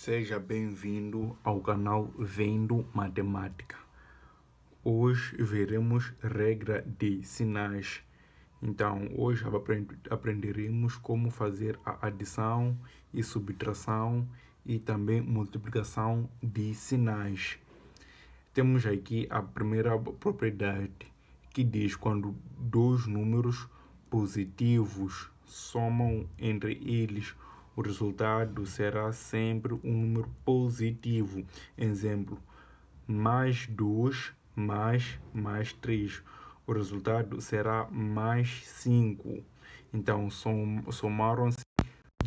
Seja bem-vindo ao canal Vendo Matemática. Hoje veremos regra de sinais. Então, hoje aprenderemos como fazer a adição e subtração e também multiplicação de sinais. Temos aqui a primeira propriedade, que diz quando dois números positivos somam entre eles, o resultado será sempre um número positivo. Exemplo, mais 2 mais 3. O resultado será mais 5. Então, somaram-se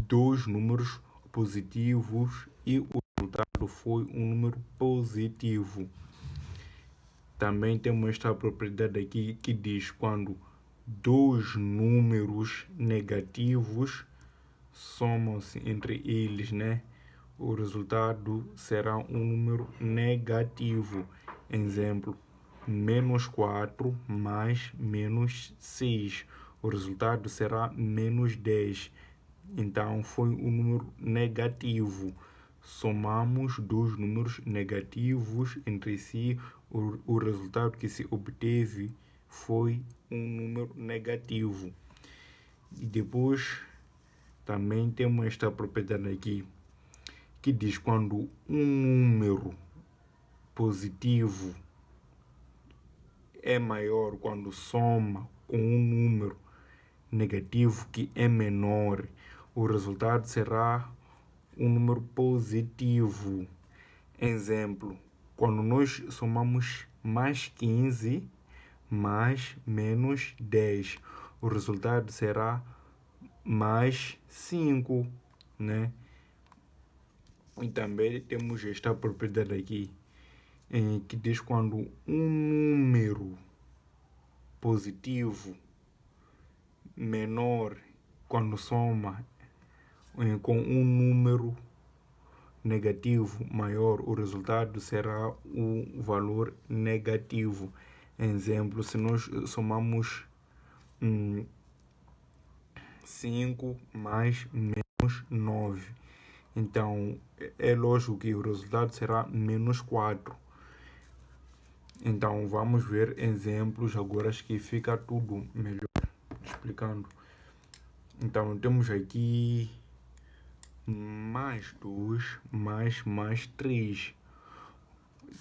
dois números positivos e o resultado foi um número positivo. Também temos esta propriedade aqui que diz quando dois números negativos somam-se entre eles, né? O resultado será um número negativo. Exemplo, menos 4 mais menos 6. O resultado será menos 10. Então, foi um número negativo. Somamos dois números negativos entre si, o resultado que se obteve foi um número negativo. E depois também temos esta propriedade aqui, que diz quando um número positivo é maior quando soma com um número negativo que é menor, o resultado será um número positivo. Exemplo, quando nós somamos mais 15 mais menos 10, o resultado será mais 5, né? E também temos esta propriedade aqui, que diz quando um número positivo menor, quando soma com um número negativo maior, o resultado será um valor negativo. Exemplo, se nós somamos 5 mais menos 9, então é lógico que o resultado será menos 4. Então vamos ver exemplos agora que fica tudo melhor explicando. Então temos aqui mais 2 mais 3.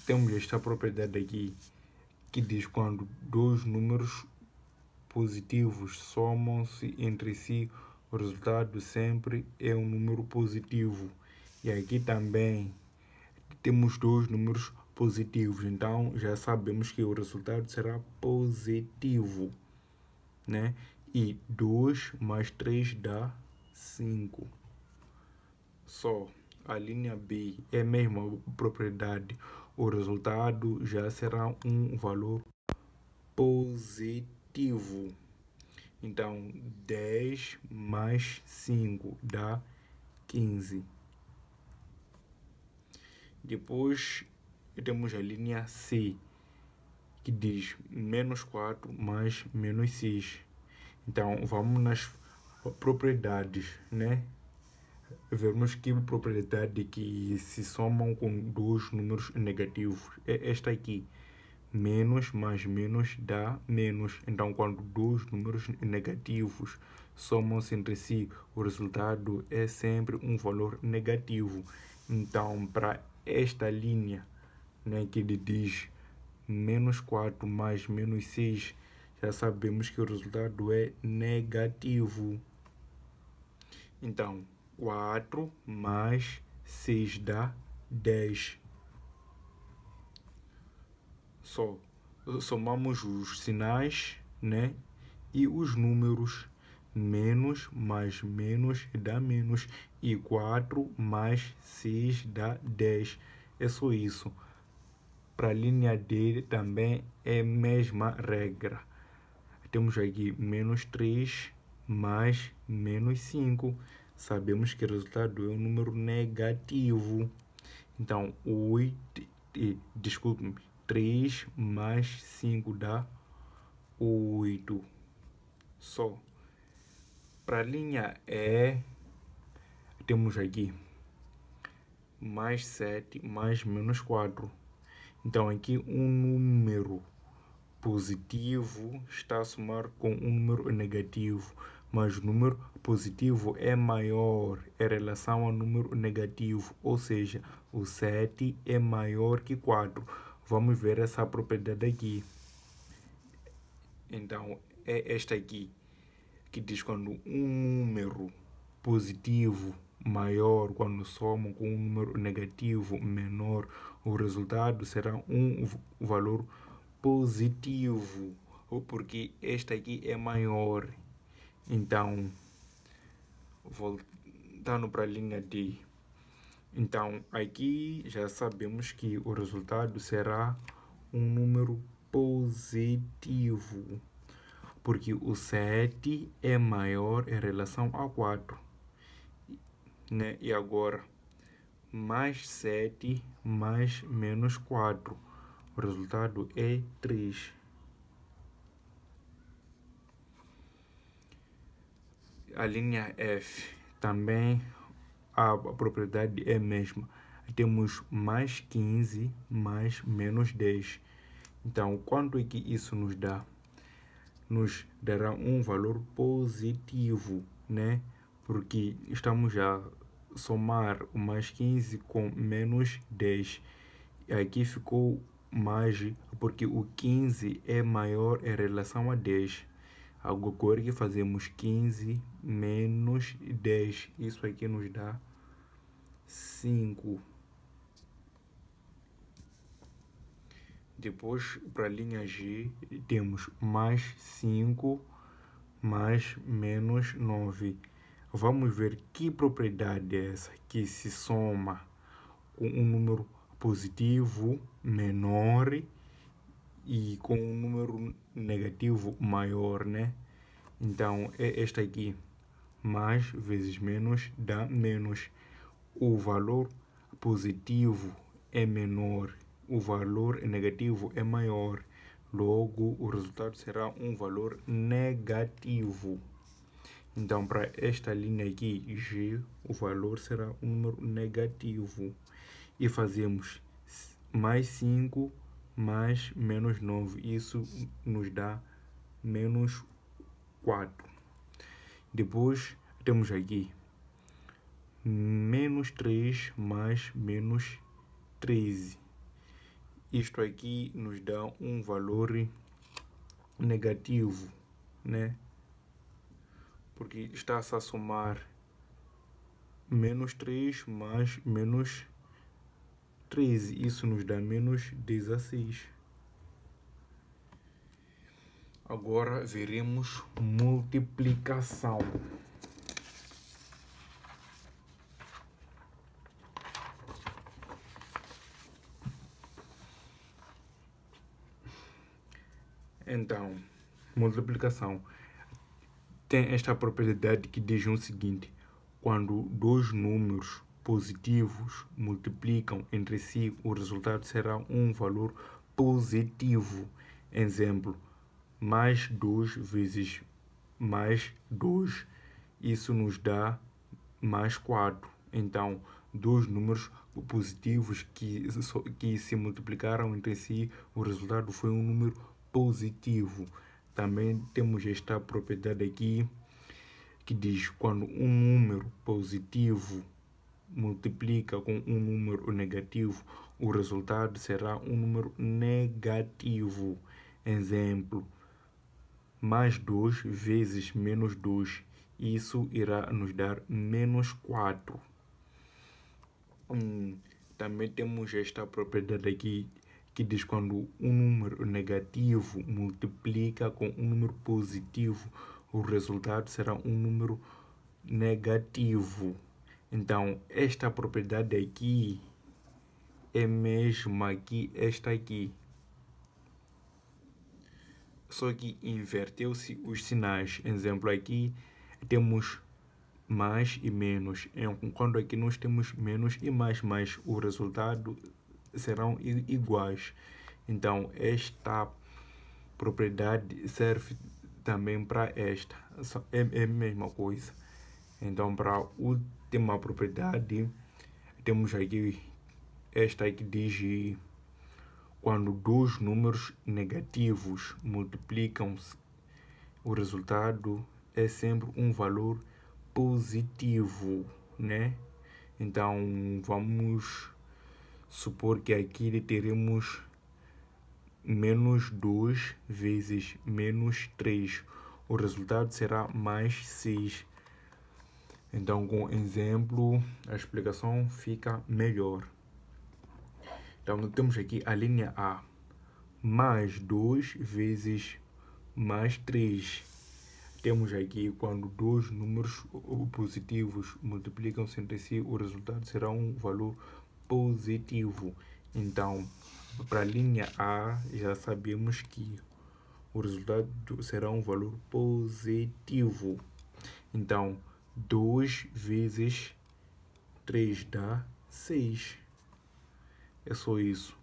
Temos esta propriedade aqui que diz quando dois números positivos somam-se entre si, o resultado sempre é um número positivo. E aqui também temos dois números positivos, então já sabemos que o resultado será positivo, né? E 2 mais 3 dá 5. Só a linha B é a mesma propriedade. O resultado já será um valor positivo. Então, 10 mais 5 dá 15. Depois, temos a linha C, que diz menos 4 mais menos 6. Então, vamos nas propriedades, né? Vemos que propriedade que se somam com dois números negativos é esta aqui. Menos mais menos dá menos. Então, quando dois números negativos somam-se entre si, o resultado é sempre um valor negativo. Então, para esta linha, né, que diz menos 4 mais menos 6, já sabemos que o resultado é negativo. Então, 4 mais 6 dá 10. Só somamos os sinais, né? E os números. Menos mais menos dá menos. E 4 mais 6 dá 10. É só isso. Para a linha D também é a mesma regra. Temos aqui menos 3 mais menos 5. Sabemos que o resultado é um número negativo. Então, 3 mais 5 dá 8. Só. Para a linha E, temos aqui mais 7 mais menos 4. Então, aqui um número positivo está a somar com um número negativo, mas o número positivo é maior em relação ao número negativo, ou seja, o 7 é maior que 4. Vamos ver essa propriedade aqui. Então, é esta aqui, que diz quando um número positivo maior, quando soma com um número negativo menor, o resultado será um valor positivo, porque esta aqui é maior. Então, voltando para a linha D. Então, aqui já sabemos que o resultado será um número positivo, porque o 7 é maior em relação a 4. Né? E agora, mais 7 mais menos 4. O resultado é 3. A linha F também a propriedade é a mesma. Temos mais 15 mais menos 10. Então, quanto é que isso nos dá? Nos dará um valor positivo, né? Porque estamos a somar o mais 15 com menos 10. Aqui ficou mais, porque o 15 é maior em relação a 10. Agora que fazemos 15 menos 10. Isso aqui nos dá 5. Depois, para a linha G, temos mais 5 mais menos 9. Vamos ver que propriedade é essa que se soma com um número positivo menor e com um número negativo maior, né? Então, é esta aqui. Mais vezes menos dá menos. O valor positivo é menor, o valor negativo é maior. Logo, o resultado será um valor negativo. Então, para esta linha aqui, G, o valor será um número negativo. E fazemos mais 5 mais menos 9. Isso nos dá menos 4. Depois, temos aqui menos 3 mais menos 13. Isto aqui nos dá um valor negativo, né? Porque está-se a somar menos 3 mais menos 13. Isso nos dá menos 16. Agora veremos multiplicação. Então, multiplicação tem esta propriedade que diz o seguinte: quando dois números positivos multiplicam entre si, o resultado será um valor positivo. Exemplo, mais 2 vezes mais 2, isso nos dá mais 4. Então, dois números positivos que se multiplicaram entre si, o resultado foi um número positivo. Também temos esta propriedade aqui que diz quando um número positivo multiplica com um número negativo, o resultado será um número negativo. Exemplo, mais 2 vezes menos 2. Isso irá nos dar menos 4. Também temos esta propriedade aqui que diz quando um número negativo multiplica com um número positivo, o resultado será um número negativo. Então, esta propriedade aqui é mesma que esta aqui. Só que inverteu-se os sinais. Exemplo, aqui temos mais e menos. Quando aqui nós temos menos e mais, mas o resultado serão iguais. Então, esta propriedade serve também para esta. É a mesma coisa. Então, para a última propriedade, temos aqui esta que diz quando dois números negativos multiplicam-se, o resultado é sempre um valor positivo, né? Então, vamos supor que aqui teremos menos 2 vezes menos 3. O resultado será mais 6. Então, com o exemplo, a explicação fica melhor. Então, temos aqui a linha A. Mais 2 vezes mais 3. Temos aqui quando dois números positivos multiplicam-se entre si, o resultado será um valor positivo. Então, para a linha A, já sabemos que o resultado será um valor positivo. Então, 2 vezes 3 dá 6. É só isso.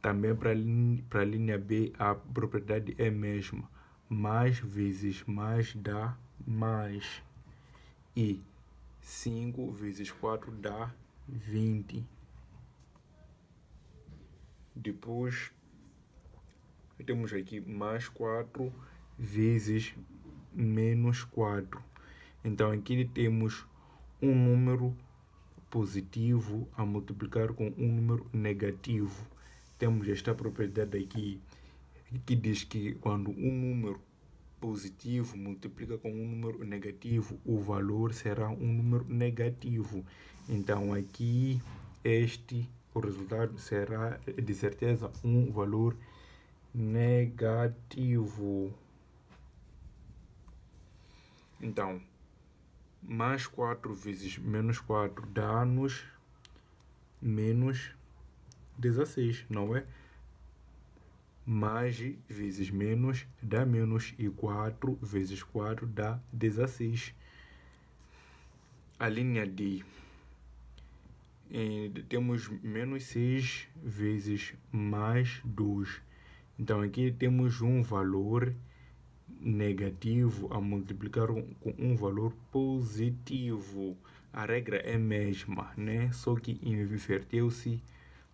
Também para a linha B, a propriedade é a mesma. Mais vezes mais dá mais. E 5 vezes 4 dá 20. Depois, temos aqui mais 4 vezes menos 4. Então, aqui temos um número positivo a multiplicar com um número negativo. Temos esta propriedade aqui que diz que quando um número positivo multiplica com um número negativo, o valor será um número negativo. Então, aqui o resultado será de certeza um valor negativo. Então, mais 4 vezes menos 4 dá-nos menos 16, não é? Mais vezes menos dá menos, e 4 vezes 4 dá 16. A linha D, temos menos 6 vezes mais 2. Então, aqui temos um valor negativo a multiplicar com um valor positivo. A regra é a mesma, né? Só que inverteu-se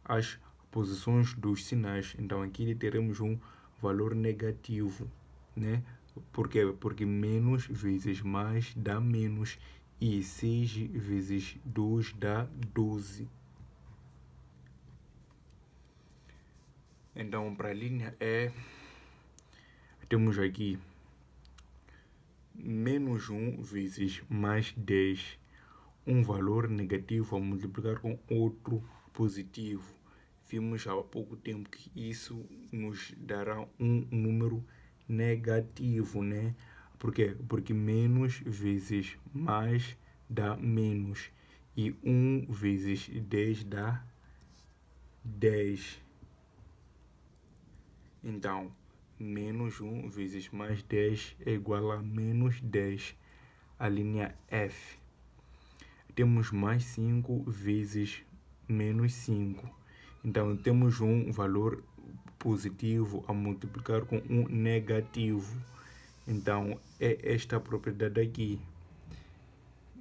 as posições dos sinais. Então, aqui teremos um valor negativo, né? Por quê? Porque menos vezes mais dá menos. E 6 vezes 2 dá 12. Então, para a linha E, temos aqui menos 1 vezes mais 10. Um valor negativo a multiplicar com outro positivo. Vimos há pouco tempo que isso nos dará um número negativo, né? Por quê? Porque menos vezes mais dá menos. E 1 vezes 10 dá 10. Então, menos 1 vezes mais 10 é igual a menos 10. A linha F. Temos mais 5 vezes menos 5. Então, temos um valor positivo a multiplicar com um negativo. Então, é esta propriedade aqui.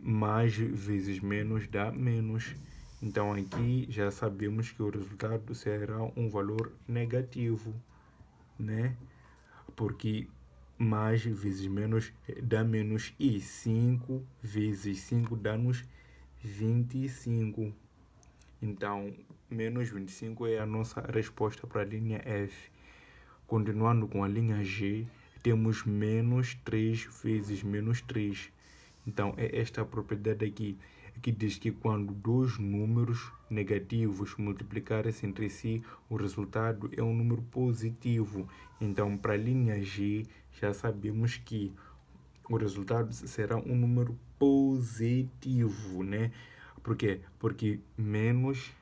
Mais vezes menos dá menos. Então, aqui já sabemos que o resultado será um valor negativo, né? Porque mais vezes menos dá menos. E 5 vezes 5 dá-nos 25. Então, menos 25 é a nossa resposta para a linha F. Continuando com a linha G, temos menos 3 vezes menos 3. Então, é esta propriedade aqui, que diz que quando dois números negativos multiplicarem-se entre si, o resultado é um número positivo. Então, para a linha G, já sabemos que o resultado será um número positivo, né? Por quê? Porque menos